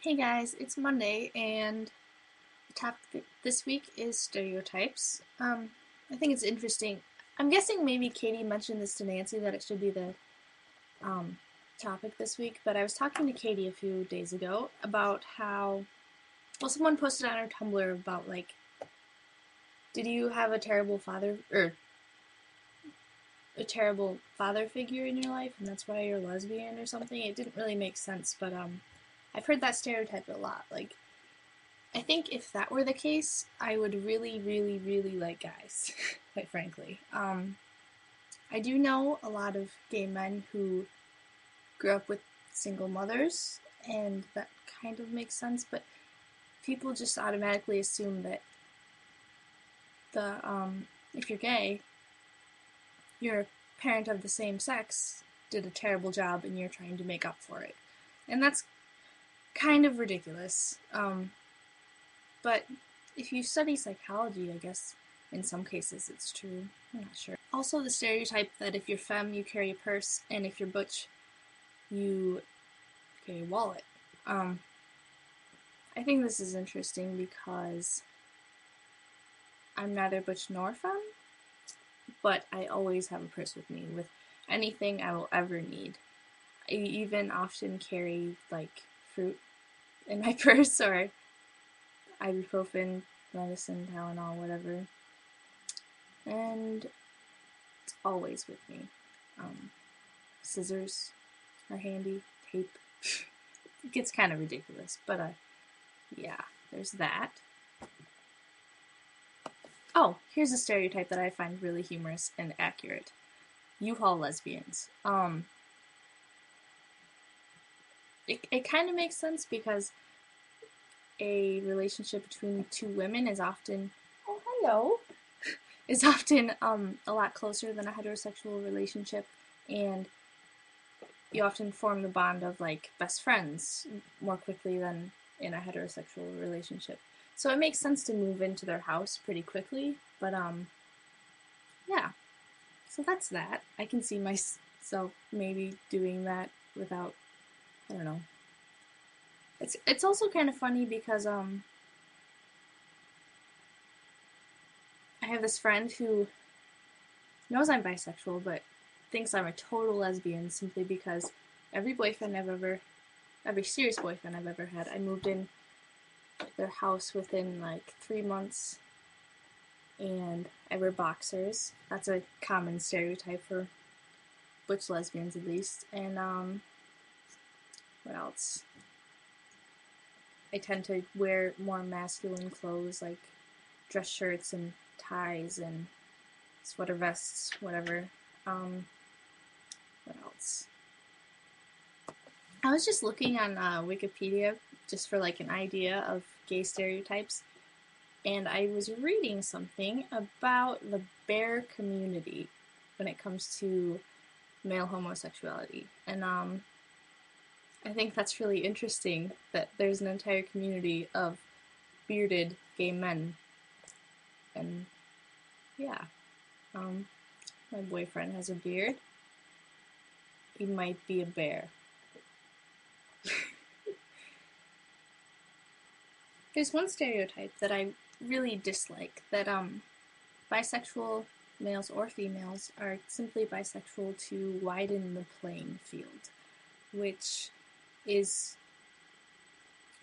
Hey guys, it's Monday, and the topic this week is stereotypes. I think it's interesting. I'm guessing maybe Katie mentioned this to Nancy that it should be the um, topic this week, but I was talking to Katie a few days ago about how, well, someone posted on her Tumblr about, like, did you have a terrible father, or a terrible father figure in your life, and that's why you're lesbian or something? It didn't really make sense, but I've heard that stereotype a lot. Like, I think if that were the case, I would really, really, really like guys, quite frankly. I do know a lot of gay men who grew up with single mothers, and that kind of makes sense, but people just automatically assume that if you're gay, your parent of the same sex did a terrible job and you're trying to make up for it. And that's kind of ridiculous. But if you study psychology, I guess in some cases it's true. I'm not sure. Also, the stereotype that if you're femme, you carry a purse, and if you're butch, you carry a wallet. I think this is interesting because I'm neither butch nor femme, but I always have a purse with me with anything I will ever need. I even often carry, like, fruit in my purse, or ibuprofen, medicine, Tylenol, whatever. And it's always with me. Scissors are handy, tape. It gets kind of ridiculous, but yeah, there's that. Oh, here's a stereotype that I find really humorous and accurate. U-Haul lesbians. It kind of makes sense because a relationship between two women is often, oh, hello, is often a lot closer than a heterosexual relationship, and you often form the bond of, like, best friends more quickly than in a heterosexual relationship. So it makes sense to move into their house pretty quickly, but yeah. So that's that. I can see myself maybe doing that without, I don't know. It's also kind of funny because I have this friend who knows I'm bisexual, but thinks I'm a total lesbian simply because every serious boyfriend I've ever had, I moved in their house within like 3 months, and I wear boxers. That's a common stereotype for butch lesbians, at least. And what else? I tend to wear more masculine clothes, like dress shirts and ties and sweater vests, whatever. What else? I was just looking on Wikipedia just for, like, an idea of gay stereotypes, and I was reading something about the bear community when it comes to male homosexuality. And I think that's really interesting that there's an entire community of bearded gay men. And yeah, my boyfriend has a beard. He might be a bear. There's one stereotype that I really dislike, that bisexual males or females are simply bisexual to widen the playing field, which is,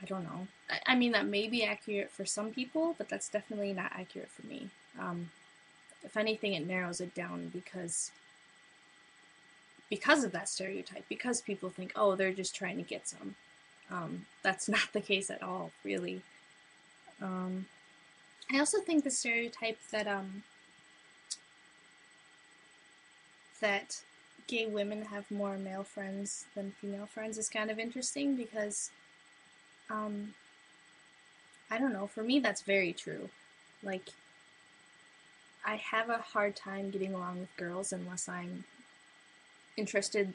I don't know. I mean, that may be accurate for some people, but that's definitely not accurate for me. If anything, it narrows it down because of that stereotype, because people think, oh, they're just trying to get some. That's not the case at all, really. I also think the stereotype that gay women have more male friends than female friends is kind of interesting because, I don't know, for me that's very true. Like, I have a hard time getting along with girls unless I'm interested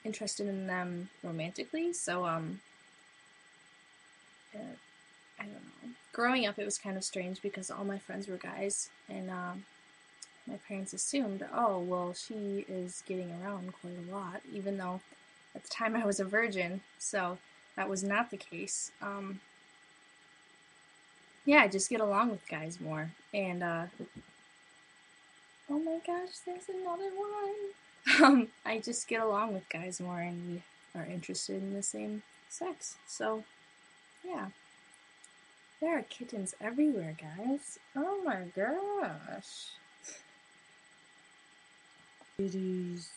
in them romantically. So I don't know. Growing up, it was kind of strange because all my friends were guys, and my parents assumed, oh, well, she is getting around quite a lot, even though at the time I was a virgin. So that was not the case. Yeah, I just get along with guys more. And, oh my gosh, there's another one. I just get along with guys more and we are interested in the same sex. So, yeah. There are kittens everywhere, guys. Oh my gosh. Kitties.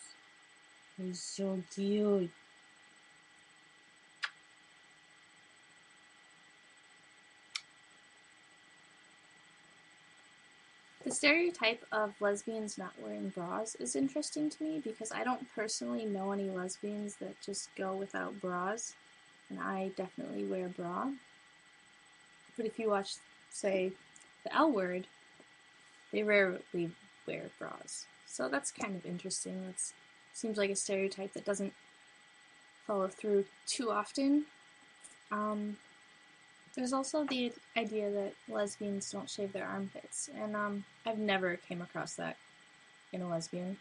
He's so cute. The stereotype of lesbians not wearing bras is interesting to me because I don't personally know any lesbians that just go without bras, and I definitely wear a bra. But if you watch, say, the L Word, they rarely wear bras. So that's kind of interesting. That seems like a stereotype that doesn't follow through too often. There's also the idea that lesbians don't shave their armpits, and I've never came across that in a lesbian.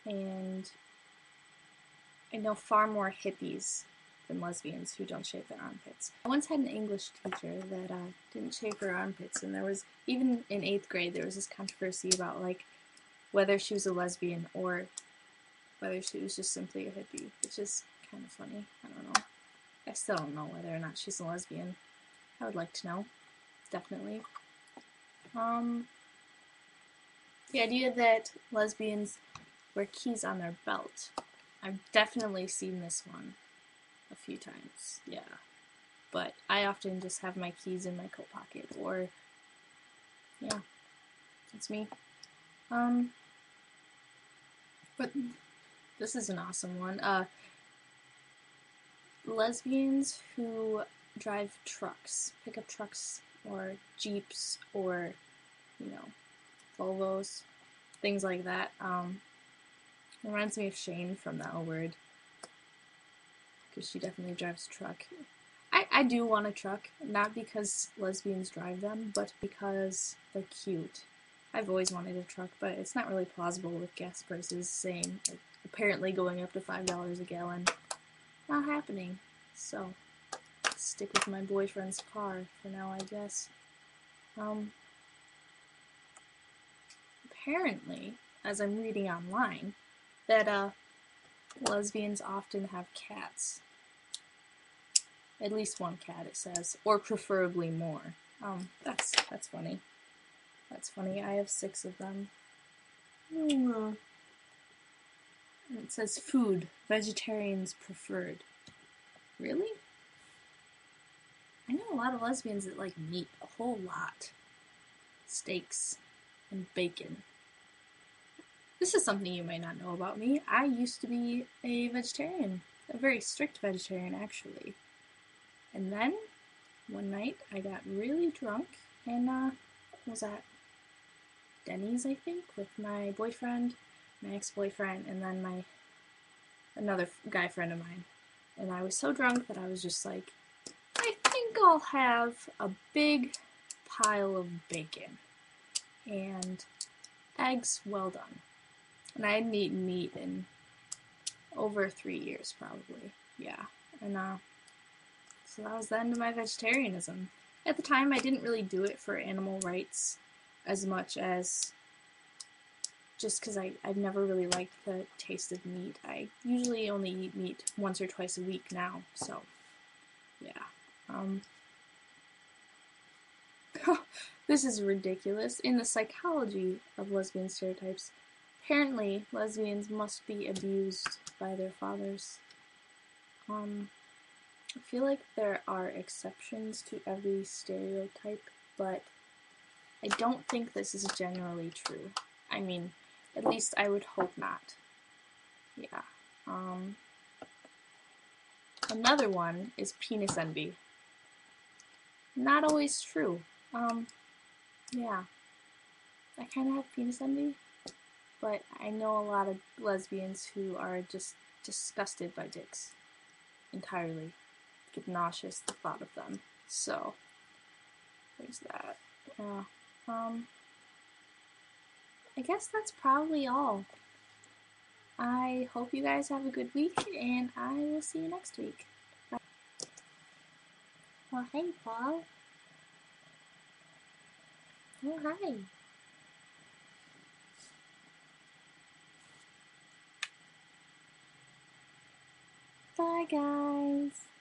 And I know far more hippies than lesbians who don't shave their armpits. I once had an English teacher that didn't shave her armpits, and there was, even in 8th grade, there was this controversy about, like, whether she was a lesbian or whether she was just simply a hippie, which is kind of funny. I don't know. I still don't know whether or not she's a lesbian. I would like to know. Definitely. The idea that lesbians wear keys on their belt. I've definitely seen this one a few times, yeah. But I often just have my keys in my coat pocket, or, yeah, that's me. But this is an awesome one. Lesbians who drive trucks, pickup trucks, or Jeeps, or, Volvos, things like that. Reminds me of Shane from the L Word, because she definitely drives a truck. I do want a truck, not because lesbians drive them, but because they're cute. I've always wanted a truck, but it's not really plausible with gas prices saying, apparently going up to $5 a gallon. Not happening. So, stick with my boyfriend's car for now, I guess. Apparently, as I'm reading online, that lesbians often have cats. At least one cat, it says, or preferably more. That's funny. That's funny. I have 6 of them. And it says food, vegetarians preferred. Really? I know a lot of lesbians that like meat, a whole lot. Steaks and bacon. This is something you might not know about me. I used to be a vegetarian. A very strict vegetarian, actually. And then, one night, I got really drunk, and, was at Denny's, I think, with my boyfriend, my ex-boyfriend, and then another guy friend of mine. And I was so drunk that I was just like, I think I'll have a big pile of bacon. And eggs well done. And I hadn't eaten meat in over 3 years, probably. Yeah. And, so that was the end of my vegetarianism. At the time, I didn't really do it for animal rights as much as just because I've never really liked the taste of meat. I usually only eat meat once or twice a week now, so, yeah. This is ridiculous. In the psychology of lesbian stereotypes, apparently lesbians must be abused by their fathers. I feel like there are exceptions to every stereotype, but I don't think this is generally true. I mean, at least I would hope not. Yeah. Another one is penis envy. Not always true. Yeah. I kind of have penis envy, but I know a lot of lesbians who are just disgusted by dicks entirely. Get nauseous the thought of them. So, there's that. Yeah. I guess that's probably all. I hope you guys have a good week, and I will see you next week. Bye. Oh, hey, Paul. Oh, hi. Bye, guys.